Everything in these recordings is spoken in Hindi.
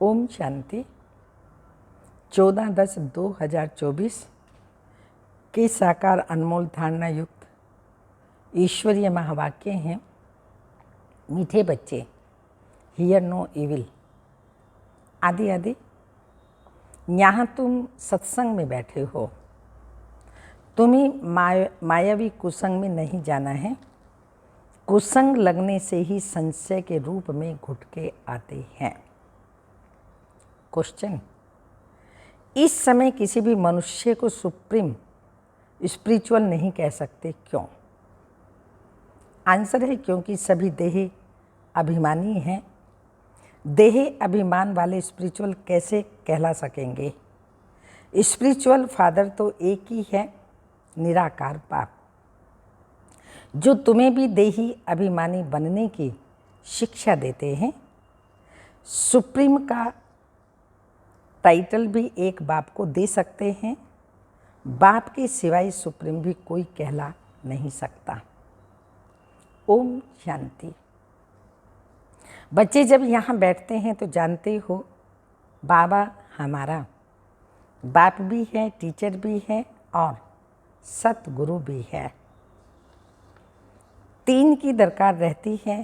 ओम शांति। 14/10/2024 के साकार अनमोल धारणा युक्त ईश्वरीय महावाक्य हैं। मीठे बच्चे, हियर नो इविल। आदि आदि। यहाँ तुम सत्संग में बैठे हो, तुम्हें मायावी कुसंग में नहीं जाना है। कुसंग लगने से ही संशय के रूप में घुट के आते हैं। क्वेश्चन: इस समय किसी भी मनुष्य को सुप्रीम स्पिरिचुअल नहीं कह सकते, क्यों? आंसर है क्योंकि सभी देह अभिमानी हैं। देह अभिमान वाले स्पिरिचुअल कैसे कहला सकेंगे? स्पिरिचुअल फादर तो एक ही है, निराकार बाप, जो तुम्हें भी देही अभिमानी बनने की शिक्षा देते हैं। सुप्रीम का टाइटल भी एक बाप को दे सकते हैं। बाप के सिवाय सुप्रीम भी कोई कहला नहीं सकता। ओम शांति। बच्चे जब यहाँ बैठते हैं तो जानते हो बाबा हमारा बाप भी है, टीचर भी है और सतगुरु भी है। 3 की दरकार रहती है।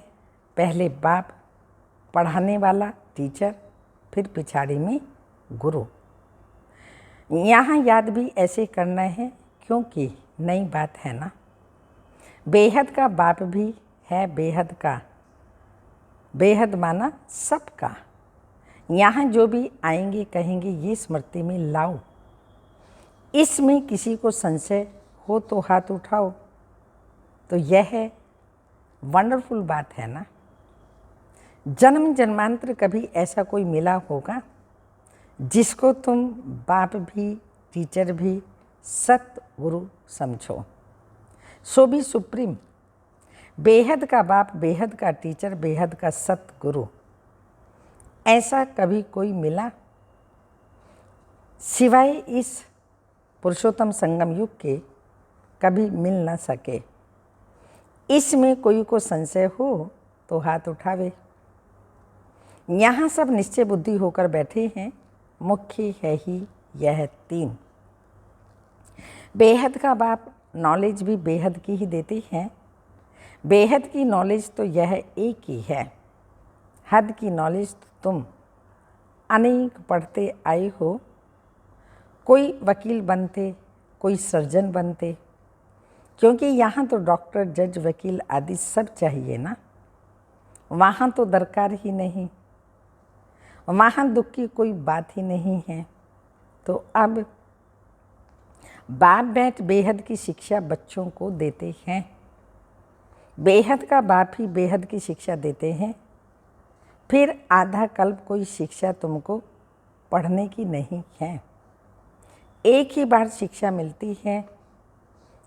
पहले बाप, पढ़ाने वाला टीचर, फिर पिछाड़ी में गुरु। यहाँ याद भी ऐसे करना है क्योंकि नई बात है ना। बेहद का बाप भी है, बेहद का, बेहद माना सबका। यहाँ जो भी आएंगे कहेंगे ये स्मृति में लाओ। इसमें किसी को संशय हो तो हाथ उठाओ। तो यह है वंडरफुल बात है ना। जन्म जन्मांतर कभी ऐसा कोई मिला होगा जिसको तुम बाप भी, टीचर भी, सतगुरु समझो। सो भी सुप्रीम, बेहद का बाप, बेहद का टीचर, बेहद का सतगुरु, ऐसा कभी कोई मिला? सिवाय इस पुरुषोत्तम संगम युग के कभी मिल न सके। इसमें कोई को संशय हो तो हाथ उठावे। यहाँ सब निश्चय बुद्धि होकर बैठे हैं। मुख्य है ही यह 3। बेहद का बाप नॉलेज भी बेहद की ही देती है। बेहद की नॉलेज तो यह एक ही है। हद की नॉलेज तो तुम अनेक पढ़ते आए हो। कोई वकील बनते, कोई सर्जन बनते, क्योंकि यहाँ तो डॉक्टर, जज, वकील आदि सब चाहिए ना। वहाँ तो दरकार ही नहीं, वहाँ दुख की कोई बात ही नहीं है। तो अब बाप बैठ बेहद की शिक्षा बच्चों को देते हैं। बेहद का बाप ही बेहद की शिक्षा देते हैं। फिर आधा कल्प कोई शिक्षा तुमको पढ़ने की नहीं है। एक ही बार शिक्षा मिलती है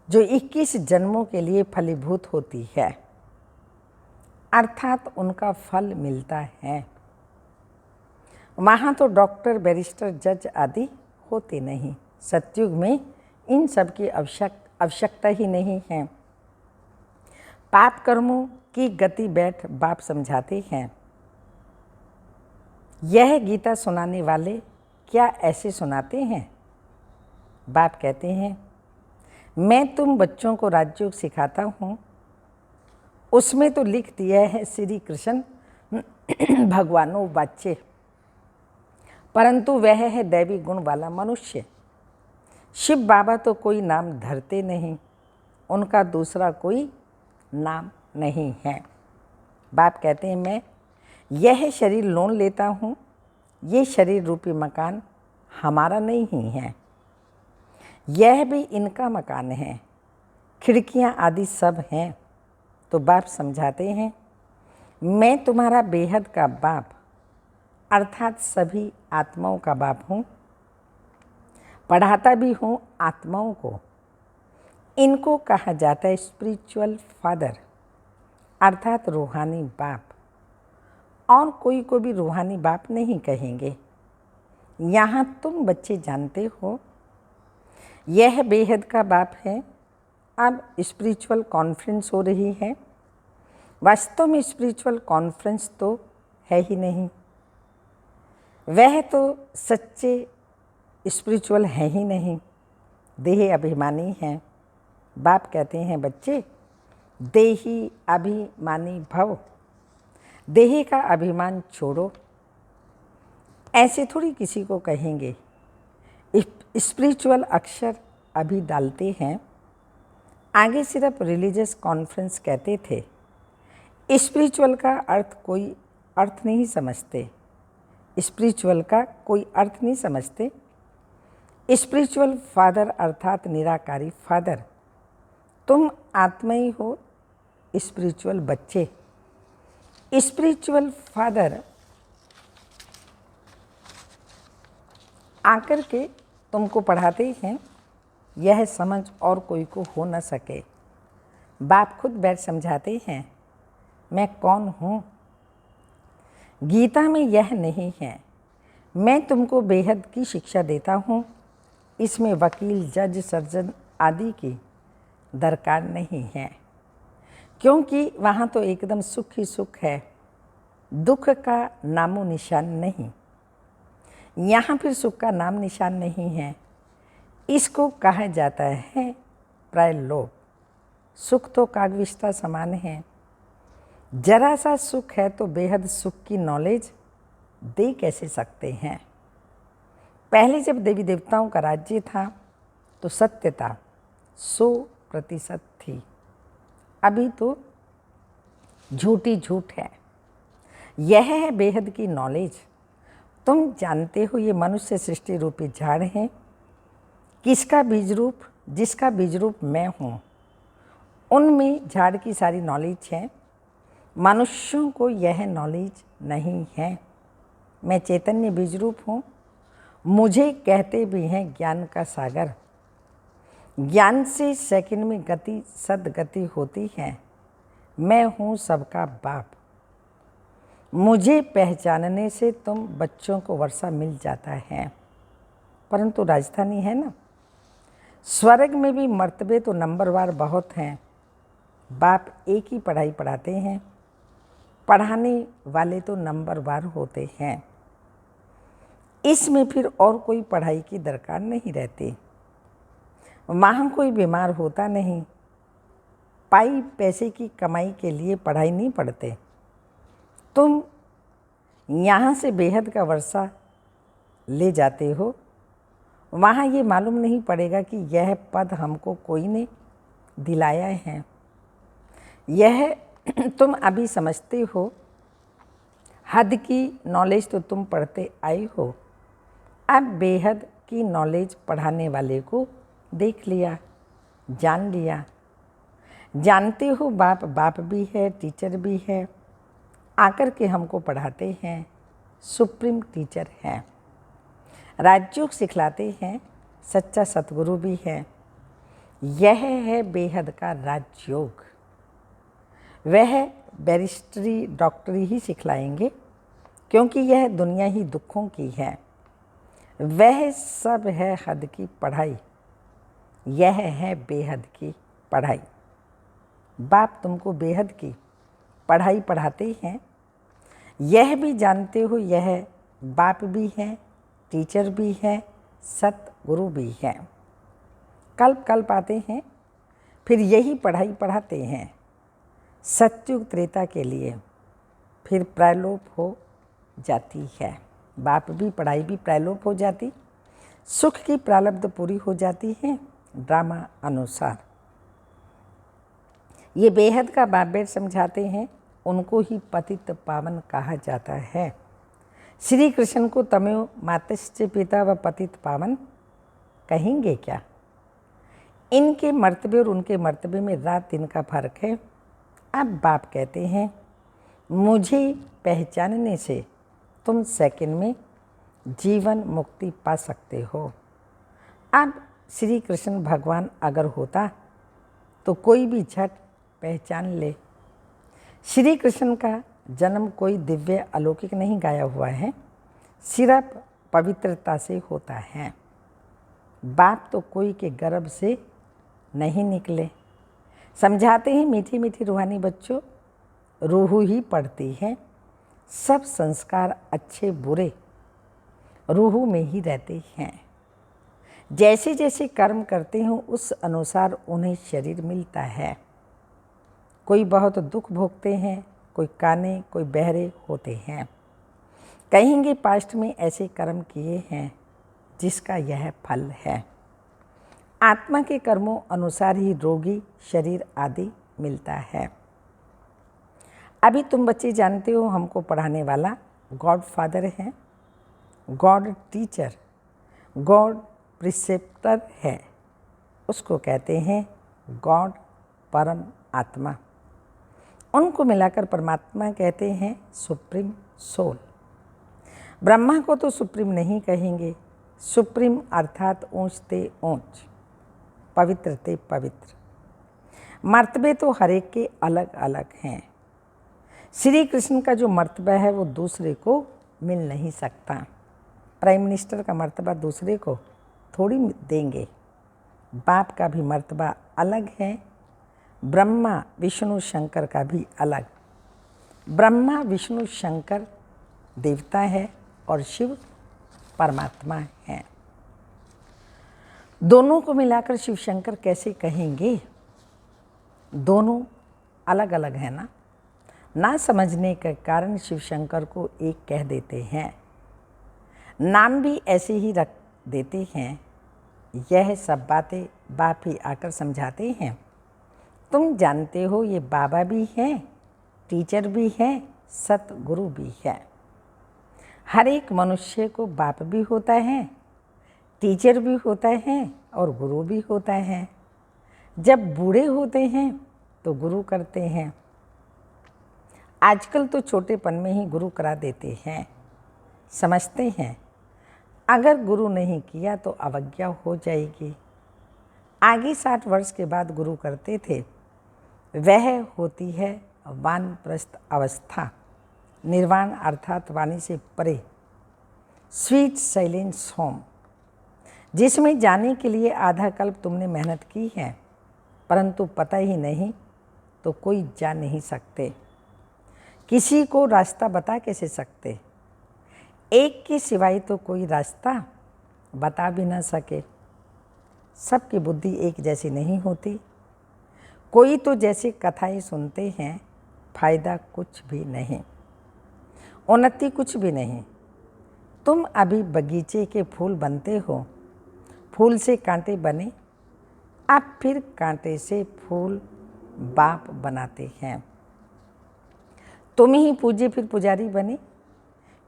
जो 21 जन्मों के लिए फलीभूत होती है, अर्थात उनका फल मिलता है। वहाँ तो डॉक्टर, बैरिस्टर, जज आदि होते नहीं। सतयुग में इन सब की आवश्यकता ही नहीं है। पाप कर्मों की गति बैठ बाप समझाते हैं। यह गीता सुनाने वाले क्या ऐसे सुनाते हैं? बाप कहते हैं, मैं तुम बच्चों को राजयोग सिखाता हूँ। उसमें तो लिख दिया है श्री कृष्ण भगवानो वाच्य, परंतु वह है दैवी गुण वाला मनुष्य। शिव बाबा तो कोई नाम धरते नहीं, उनका दूसरा कोई नाम नहीं है। बाप कहते हैं, मैं यह शरीर लोन लेता हूँ। ये शरीर रूपी मकान हमारा नहीं है, यह भी इनका मकान है। खिड़कियाँ आदि सब हैं। तो बाप समझाते हैं, मैं तुम्हारा बेहद का बाप अर्थात सभी आत्माओं का बाप हूँ। पढ़ाता भी हूँ आत्माओं को। इनको कहा जाता है स्पिरिचुअल फादर अर्थात रूहानी बाप। और कोई को भी रूहानी बाप नहीं कहेंगे। यहाँ तुम बच्चे जानते हो यह बेहद का बाप है। अब स्पिरिचुअल कॉन्फ्रेंस हो रही है। वास्तव में स्पिरिचुअल कॉन्फ्रेंस तो है ही नहीं। वह तो सच्चे स्पिरिचुअल हैं ही नहीं, देह अभिमानी हैं। बाप कहते हैं बच्चे देही अभिमानी भव, देह का अभिमान छोड़ो। ऐसे थोड़ी किसी को कहेंगे। स्पिरिचुअल अक्षर अभी डालते हैं, आगे सिर्फ रिलीजियस कॉन्फ्रेंस कहते थे। स्पिरिचुअल का अर्थ कोई अर्थ नहीं समझते, स्पिरिचुअल का कोई अर्थ नहीं समझते। स्पिरिचुअल फादर अर्थात निराकारी फादर, तुम आत्मा ही हो। स्पिरिचुअल बच्चे, स्पिरिचुअल फादर आकर के तुमको पढ़ाते हैं, यह समझ और कोई को हो न सके। बाप खुद बैठ समझाते हैं मैं कौन हूँ। गीता में यह नहीं है। मैं तुमको बेहद की शिक्षा देता हूँ, इसमें वकील जज सर्जन आदि की दरकार नहीं है, क्योंकि वहाँ तो एकदम सुख ही सुख है, दुख का नामो निशान नहीं। यहाँ फिर सुख का नाम निशान नहीं है। इसको कहा जाता है प्रायलोभ। सुख तो कागविष्टा समान है। जरा सा सुख है तो बेहद सुख की नॉलेज दे कैसे सकते हैं। पहले जब देवी देवताओं का राज्य था तो सत्यता 100% थी, अभी तो झूठी झूठ है। यह है बेहद की नॉलेज। तुम जानते हो ये मनुष्य सृष्टि रूपी झाड़ है, किसका बीज रूप, जिसका बीज रूप मैं हूँ। उनमें झाड़ की सारी नॉलेज है, मनुष्यों को यह नॉलेज नहीं है। मैं चैतन्य बीज रूप हूँ। मुझे कहते भी हैं ज्ञान का सागर। ज्ञान से सेकंड में गति सदगति होती है। मैं हूँ सबका बाप। मुझे पहचानने से तुम बच्चों को वर्षा मिल जाता है, परंतु राजधानी है ना। स्वर्ग में भी मर्तबे तो नंबरवार बहुत हैं। बाप एक ही पढ़ाई पढ़ाते हैं, पढ़ाने वाले तो नंबरवार होते हैं। इसमें फिर और कोई पढ़ाई की दरकार नहीं रहती। वहाँ कोई बीमार होता नहीं। पाई पैसे की कमाई के लिए पढ़ाई नहीं पढ़ते। तुम यहाँ से बेहद का वर्षा ले जाते हो, वहाँ ये मालूम नहीं पड़ेगा कि यह पद हमको कोई ने दिलाया है। यह तुम अभी समझते हो। हद की नॉलेज तो तुम पढ़ते आए हो। अब बेहद की नॉलेज पढ़ाने वाले को देख लिया, जान लिया। जानते हो बाप बाप भी है, टीचर भी है, आकर के हमको पढ़ाते हैं। सुप्रीम टीचर हैं, राजयोग सिखलाते हैं, सच्चा सतगुरु भी है। यह है बेहद का राजयोग। वह बैरिस्ट्री डॉक्टरी ही सिखलाएंगे, क्योंकि यह दुनिया ही दुखों की है। वह सब है हद की पढ़ाई, यह है बेहद की पढ़ाई। बाप तुमको बेहद की पढ़ाई पढ़ाते हैं। यह भी जानते हो यह बाप भी है, टीचर भी है, सतगुरु भी है। कल्प कल्प आते हैं, फिर यही पढ़ाई पढ़ाते हैं सत्युग त्रेता के लिए। फिर प्रायलोप हो जाती है। बाप भी पढ़ाई भी प्रायलोप हो जाती, सुख की प्रारब्ध पूरी हो जाती है ड्रामा अनुसार। ये बेहद का बाप बेट समझाते हैं, उनको ही पतित पावन कहा जाता है। श्री कृष्ण को तमेव मातश्च पिता व पतित पावन कहेंगे क्या? इनके मर्तबे और उनके मर्तबे में रात दिन का फर्क है। अब बाप कहते हैं मुझे पहचानने से तुम सेकंड में जीवन मुक्ति पा सकते हो। अब श्री कृष्ण भगवान अगर होता तो कोई भी झट पहचान ले। श्री कृष्ण का जन्म कोई दिव्य अलौकिक नहीं गाया हुआ है, सिर्फ पवित्रता से होता है। बाप तो कोई के गर्भ से नहीं निकले। समझाते हैं मीठी मीठी रूहानी बच्चों, रूह ही पढ़ती है। सब संस्कार अच्छे बुरे रूह में ही रहते हैं। जैसे जैसे कर्म करते हो उस अनुसार उन्हें शरीर मिलता है। कोई बहुत दुख भोगते हैं, कोई काने, कोई बहरे होते हैं। कहेंगे पास्ट में ऐसे कर्म किए हैं जिसका यह फल है। आत्मा के कर्मों अनुसार ही रोगी शरीर आदि मिलता है। अभी तुम बच्चे जानते हो हमको पढ़ाने वाला गॉड फादर है, गॉड टीचर, गॉड प्रिसेप्टर है। उसको कहते हैं गॉड परम आत्मा। उनको मिलाकर परमात्मा कहते हैं सुप्रीम सोल। ब्रह्मा को तो सुप्रीम नहीं कहेंगे। सुप्रीम अर्थात ऊंच ते ऊंच, पवित्र ते पवित्र। मर्तबे तो हर एक के अलग अलग हैं। श्री कृष्ण का जो मर्तबा है वो दूसरे को मिल नहीं सकता। प्राइम मिनिस्टर का मर्तबा दूसरे को थोड़ी देंगे। बाप का भी मर्तबा अलग है। ब्रह्मा विष्णु शंकर का भी अलग। ब्रह्मा विष्णु शंकर देवता है और शिव परमात्मा है। दोनों को मिलाकर शिव शंकर कैसे कहेंगे? दोनों अलग अलग है ना समझने के कारण शिव शंकर को एक कह देते हैं। नाम भी ऐसे ही रख देते हैं। यह सब बातें बाप ही आकर समझाते हैं। तुम जानते हो ये बाबा भी हैं, टीचर भी हैं, सतगुरु भी है। हर एक मनुष्य को बाप भी होता है, टीचर भी होता है और गुरु भी होता है। जब बूढ़े होते हैं तो गुरु करते हैं। आजकल तो छोटेपन में ही गुरु करा देते हैं। समझते हैं अगर गुरु नहीं किया तो अवज्ञा हो जाएगी। आगे 60 वर्ष के बाद गुरु करते थे। वह होती है वानप्रस्थ अवस्था, निर्वाण अर्थात वाणी से परे, स्वीट साइलेंस होम, जिसमें जाने के लिए आधा कल्प तुमने मेहनत की है परंतु पता ही नहीं तो कोई जा नहीं सकते। किसी को रास्ता बता कैसे सकते? एक के सिवाय तो कोई रास्ता बता भी ना सके। सबकी बुद्धि एक जैसी नहीं होती। कोई तो जैसे कथाएं सुनते हैं, फायदा कुछ भी नहीं, उन्नति कुछ भी नहीं। तुम अभी बगीचे के फूल बनते हो, फूल से कांटे बने, अब फिर कांटे से फूल बाप बनाते हैं। तुम ही पूजे फिर पुजारी बने।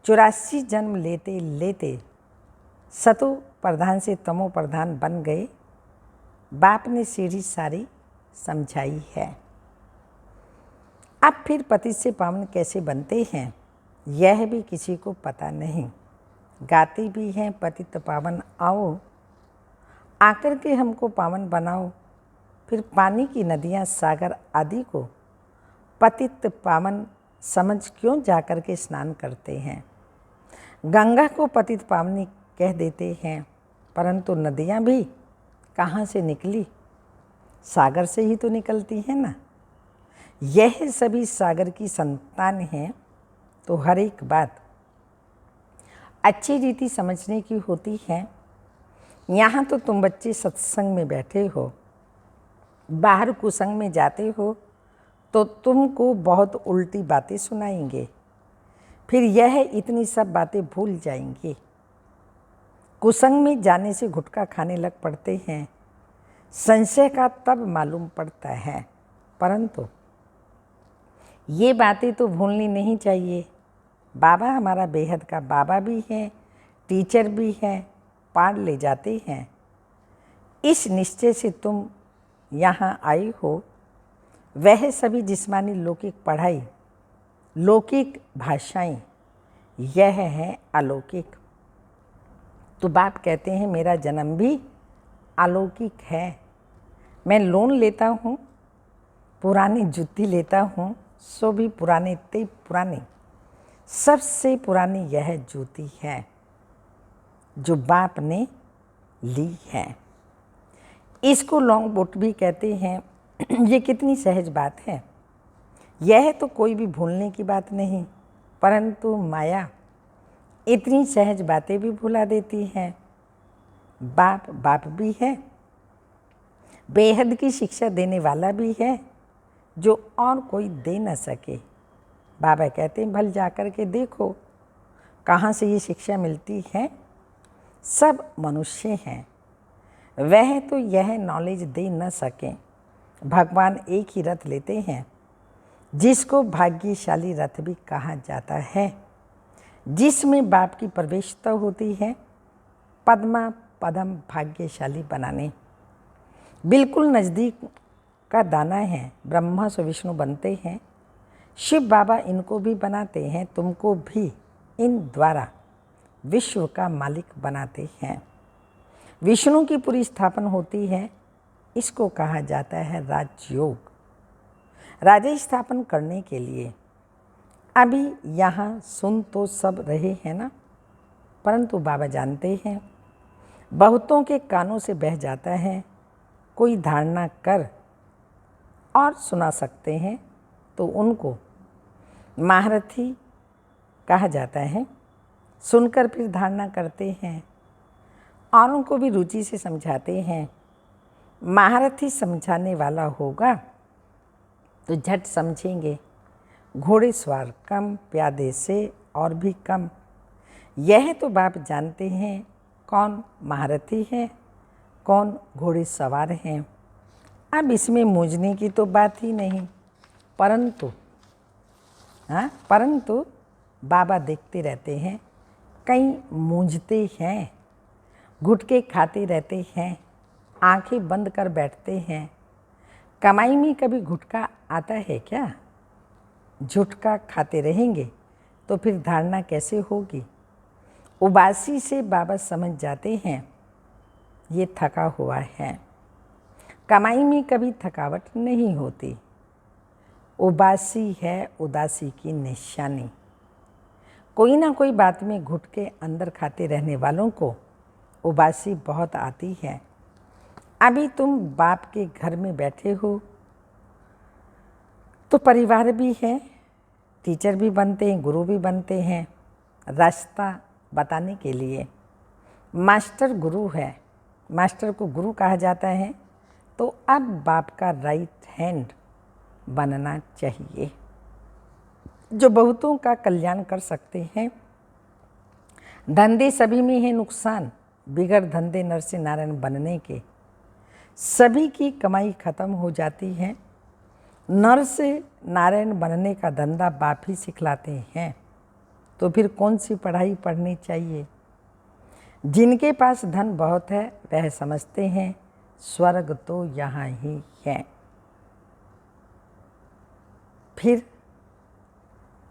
84 जन्म लेते लेते सतो प्रधान से तमो प्रधान बन गए। बाप ने सीढ़ी सारी समझाई है। अब फिर पति से पावन कैसे बनते हैं यह भी किसी को पता नहीं। गाते भी हैं पतित पावन आओ, आकर के हमको पावन बनाओ। फिर पानी की नदियाँ सागर आदि को पतित पावन समझ क्यों जाकर के स्नान करते हैं? गंगा को पतित पावनी कह देते हैं परंतु नदियाँ भी कहाँ से निकली? सागर से ही तो निकलती है ना। यह सभी सागर की संतान हैं। तो हर एक बात अच्छी रीति समझने की होती है। यहाँ तो तुम बच्चे सत्संग में बैठे हो, बाहर कुसंग में जाते हो तो तुमको बहुत उल्टी बातें सुनाएंगे। फिर यह इतनी सब बातें भूल जाएंगे। कुसंग में जाने से गुटखा खाने लग पड़ते हैं। संशय का तब मालूम पड़ता है। परंतु ये बातें तो भूलनी नहीं चाहिए। बाबा हमारा बेहद का बाबा भी है, टीचर भी है, पार ले जाते हैं। इस निश्चय से तुम यहाँ आई हो। वह सभी जिस्मानी लौकिक पढ़ाई, लौकिक भाषाएं, यह है अलौकिक। तो बाप कहते हैं मेरा जन्म भी अलौकिक है। मैं लोन लेता हूँ, पुरानी जुत्ती लेता हूँ, सो भी पुराने ते पुराने। सबसे पुरानी यह जूती है जो बाप ने ली है। इसको लॉन्ग बोट भी कहते हैं। ये कितनी सहज बात है। यह तो कोई भी भूलने की बात नहीं, परंतु माया इतनी सहज बातें भी भुला देती हैं। बाप बाप भी है, बेहद की शिक्षा देने वाला भी है जो और कोई दे न सके। बाबा कहते हैं भल जा कर के देखो कहाँ से ये शिक्षा मिलती है। सब मनुष्य हैं, वह तो यह नॉलेज दे न सकें। भगवान एक ही रथ लेते हैं जिसको भाग्यशाली रथ भी कहा जाता है, जिसमें बाप की प्रवेशता होती है पद्मा पदम भाग्यशाली बनाने। बिल्कुल नज़दीक का दाना है, ब्रह्मा से विष्णु बनते हैं, शिव बाबा इनको भी बनाते हैं, तुमको भी इन द्वारा विश्व का मालिक बनाते हैं। विष्णु की पूरी स्थापना होती है, इसको कहा जाता है राजयोग। राज्य स्थापन करने के लिए अभी यहाँ सुन तो सब रहे हैं ना, परंतु बाबा जानते हैं बहुतों के कानों से बह जाता है। कोई धारणा कर और सुना सकते हैं तो उनको महारथी कहा जाता है। सुनकर फिर धारणा करते हैं, औरों को भी रुचि से समझाते हैं। महारथी समझाने वाला होगा तो झट समझेंगे। घोड़े सवार कम, प्यादे से और भी कम। यह तो बाप जानते हैं कौन महारथी है, कौन घोड़े सवार हैं। अब इसमें मूझने की तो बात ही नहीं, परंतु बाबा देखते रहते हैं कई मूझते हैं, गुटके खाते रहते हैं, आंखें बंद कर बैठते हैं। कमाई में कभी गुटका आता है क्या? झुटका खाते रहेंगे तो फिर धारणा कैसे होगी? उबासी से बाबा समझ जाते हैं ये थका हुआ है। कमाई में कभी थकावट नहीं होती, उबासी है उदासी की निशानी। कोई ना कोई बात में घुटके अंदर खाते रहने वालों को उबासी बहुत आती है। अभी तुम बाप के घर में बैठे हो तो परिवार भी है, टीचर भी बनते हैं, गुरु भी बनते हैं। रास्ता बताने के लिए मास्टर गुरु है, मास्टर को गुरु कहा जाता है। तो अब बाप का राइट हैंड बनना चाहिए जो बहुतों का कल्याण कर सकते हैं। धंधे सभी में है नुकसान, बिगड़ धंधे नर से नारायण बनने के। सभी की कमाई खत्म हो जाती है। नर से नारायण बनने का धंधा बाप ही सिखलाते हैं, तो फिर कौन सी पढ़ाई पढ़नी चाहिए? जिनके पास धन बहुत है वह समझते हैं स्वर्ग तो यहाँ ही है। फिर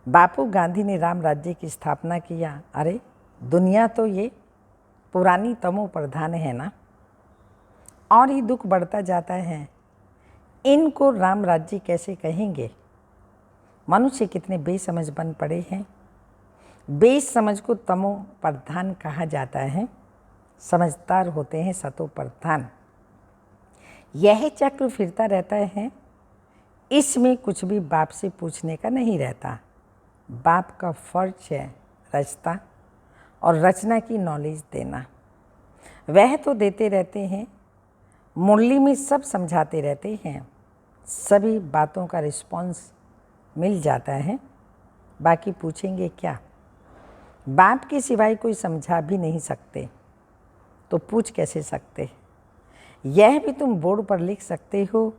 बापू गांधी ने राम राज्य की स्थापना किया। अरे दुनिया तो ये पुरानी तमो प्रधान है ना, और ही दुख बढ़ता जाता है। इनको राम राज्य कैसे कहेंगे? मनुष्य कितने बेसमझ बन पड़े हैं। बेसमझ को तमो प्रधान कहा जाता है, समझदार होते हैं सतो प्रधान। यह चक्र फिरता रहता है, इसमें कुछ भी बाप से पूछने का नहीं रहता। बाप का फर्ज है रचता और रचना की नॉलेज देना। वह तो देते रहते हैं, मुरली में सब समझाते रहते हैं, सभी बातों का रिस्पॉन्स मिल जाता है। बाकी पूछेंगे क्या? बाप के सिवाय कोई समझा भी नहीं सकते तो पूछ कैसे सकते? यह भी तुम बोर्ड पर लिख सकते हो,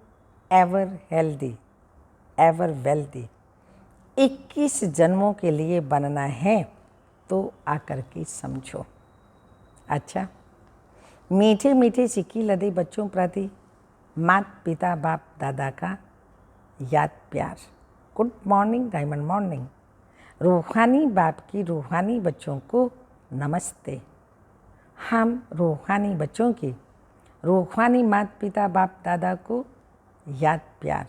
एवर हेल्दी एवर वेल्दी। 21 जन्मों के लिए बनना है तो आकर के समझो। अच्छा, मीठे मीठे सिक्की लदे बच्चों प्रति माता पिता बाप दादा का याद प्यार। Good morning, diamond morning. रूहानी बाप की रूहानी बच्चों को नमस्ते। हम रूहानी बच्चों की रूहानी माता पिता बाप दादा को याद प्यार।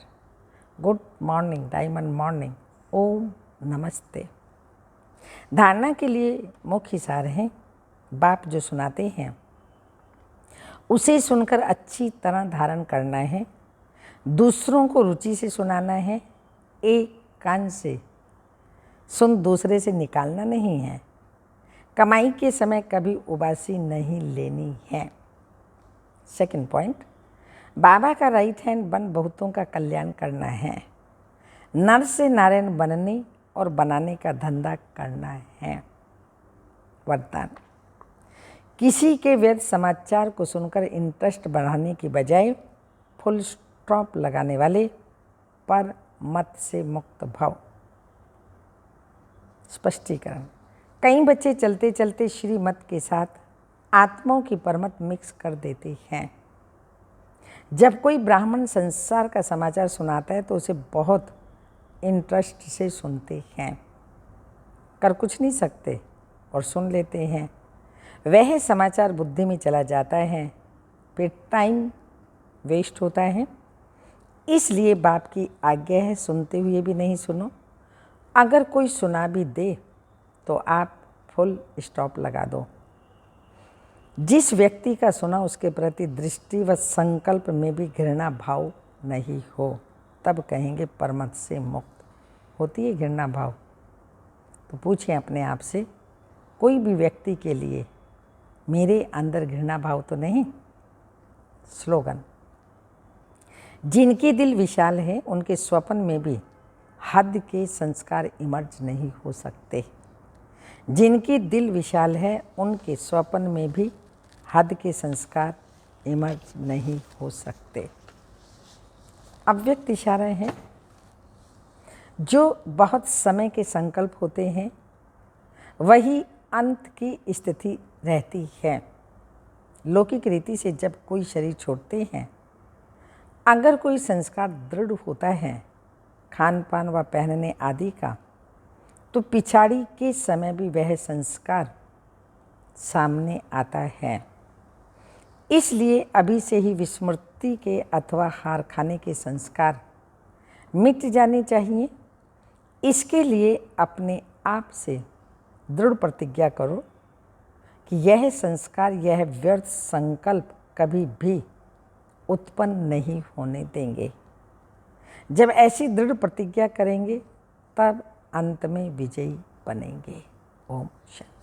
गुड मॉर्निंग, डायमंड मॉर्निंग, ओम नमस्ते। धारणा के लिए मुख्य सार हैं। बाप जो सुनाते हैं उसे सुनकर अच्छी तरह धारण करना है, दूसरों को रुचि से सुनाना है। एक कान से सुन दूसरे से निकालना नहीं है। कमाई के समय कभी उबासी नहीं लेनी है। सेकंड पॉइंट, बाबा का राइट हैंड बन बहुतों का कल्याण करना है। नर से नारायण बनने और बनाने का धंधा करना है। वरदान, किसी के व्यर्थ समाचार को सुनकर इंटरेस्ट बढ़ाने की बजाय फुल स्टॉप लगाने वाले पर मत से मुक्त भव। स्पष्टीकरण, कई बच्चे चलते चलते श्रीमत के साथ आत्माओं की परमत मिक्स कर देते हैं। जब कोई ब्राह्मण संसार का समाचार सुनाता है तो उसे बहुत इंटरेस्ट से सुनते हैं, कर कुछ नहीं सकते और सुन लेते हैं। वह समाचार बुद्धि में चला जाता है, फिर टाइम वेस्ट होता है। इसलिए बाप की आज्ञा है, सुनते हुए भी नहीं सुनो। अगर कोई सुना भी दे तो आप फुल स्टॉप लगा दो। जिस व्यक्ति का सुना उसके प्रति दृष्टि व संकल्प में भी घृणा भाव नहीं हो, तब कहेंगे परमत से मुक्त। होती है घृणा भाव? तो पूछें अपने आप से, कोई भी व्यक्ति के लिए मेरे अंदर घृणा भाव तो नहीं? स्लोगन, जिनके दिल विशाल है उनके स्वप्न में भी हद के संस्कार इमर्ज नहीं हो सकते। जिनके दिल विशाल है उनके स्वप्न में भी हद के संस्कार इमर्ज नहीं हो सकते। अव्यक्त इशारे हैं। जो बहुत समय के संकल्प होते हैं वही अंत की स्थिति रहती है। लौकिक रीति से जब कोई शरीर छोड़ते हैं, अगर कोई संस्कार दृढ़ होता है खान पान व पहनने आदि का, तो पिछाड़ी के समय भी वह संस्कार सामने आता है। इसलिए अभी से ही विस्मृति के अथवा हार खाने के संस्कार मिट जाने चाहिए। इसके लिए अपने आप से दृढ़ प्रतिज्ञा करो कि यह संस्कार, यह व्यर्थ संकल्प कभी भी उत्पन्न नहीं होने देंगे। जब ऐसी दृढ़ प्रतिज्ञा करेंगे तब अंत में विजयी बनेंगे। ओम शांति।